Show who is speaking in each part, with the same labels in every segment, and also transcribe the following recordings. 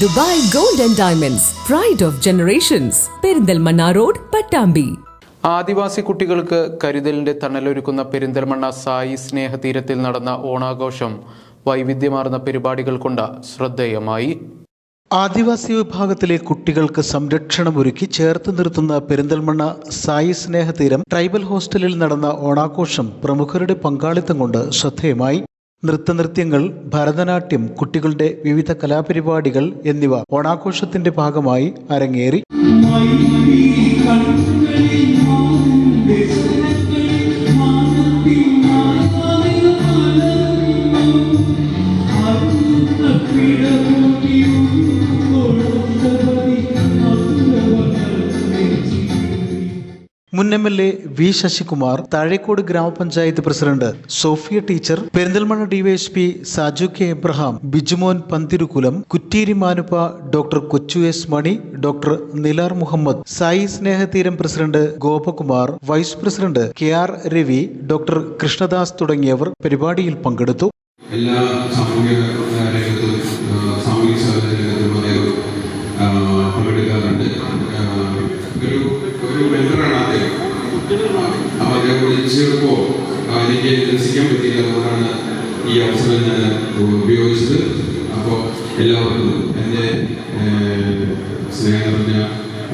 Speaker 1: Dubai Gold and Diamonds, Pride of Generations, Perinthalmanna road, Pattambi.
Speaker 2: Adivasi കുട്ടികൾക്ക് കരുതലിന്റെ തണലൊരുക്കുന്ന പെരിന്തൽമണ്ണ സായി സ്നേഹതീരത്തിൽ നടന്ന ഓണാഘോഷം വൈവിധ്യമാർന്ന പരിപാടികൾ കൊണ്ട് ശ്രദ്ധേയമായി.
Speaker 3: ആദിവാസി വിഭാഗത്തിലെ കുട്ടികൾക്ക് സംരക്ഷണമൊരുക്കി ചേർത്ത് നിർത്തുന്ന പെരിന്തൽമണ്ണ സായി സ്നേഹതീരം ട്രൈബൽ ഹോസ്റ്റലിൽ നടന്ന ഓണാഘോഷം പ്രമുഖരുടെ പങ്കാളിത്തം കൊണ്ട് ശ്രദ്ധേയമായി. നൃത്തനൃത്യങ്ങൾ, ഭരതനാട്യം, കുട്ടികളുടെ വിവിധ കലാപരിപാടികൾ എന്നിവ ഓണാഘോഷത്തിന്റെ ഭാഗമായി അരങ്ങേറി. മുൻ MLA വി ശശികുമാർ, താഴേക്കോട് ഗ്രാമപഞ്ചായത്ത് president Sofia teacher, Perinthalmanna DYSP Saju K Abraham, Bijumon Panthirukulam, Kutteeri Manuppa, doctor Kochu S Mani, doctor Nilar Muhammad, Sai Snehatheeram president Gopakumar, vice president KR Ravi, doctor Krishnadas തുടങ്ങിയവർ പരിപാടിയിൽ പങ്കെടുത്തു.
Speaker 4: എല്ലാ സാമൂഹിക പങ്കെടുക്കാറുണ്ട്. ഒരു മെന്ററാണ് അദ്ദേഹം. അപ്പോൾ അദ്ദേഹം വിളിച്ചപ്പോൾ എനിക്ക് രസിക്കാൻ പറ്റിയില്ല. അതുകൊണ്ടാണ് ഈ അവസരം ഞാൻ ഉപയോഗിച്ചത്. അപ്പോൾ എല്ലാവർക്കും എൻ്റെ സ്നേഹം നിറഞ്ഞ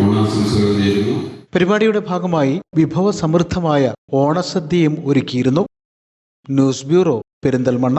Speaker 4: ഓണാശംസകൾ നേരുന്നു.
Speaker 3: പരിപാടിയുടെ ഭാഗമായി വിഭവസമൃദ്ധമായ ഓണസദ്യയും ഒരുക്കിയിരുന്നു. News bureau, Perinthalmanna.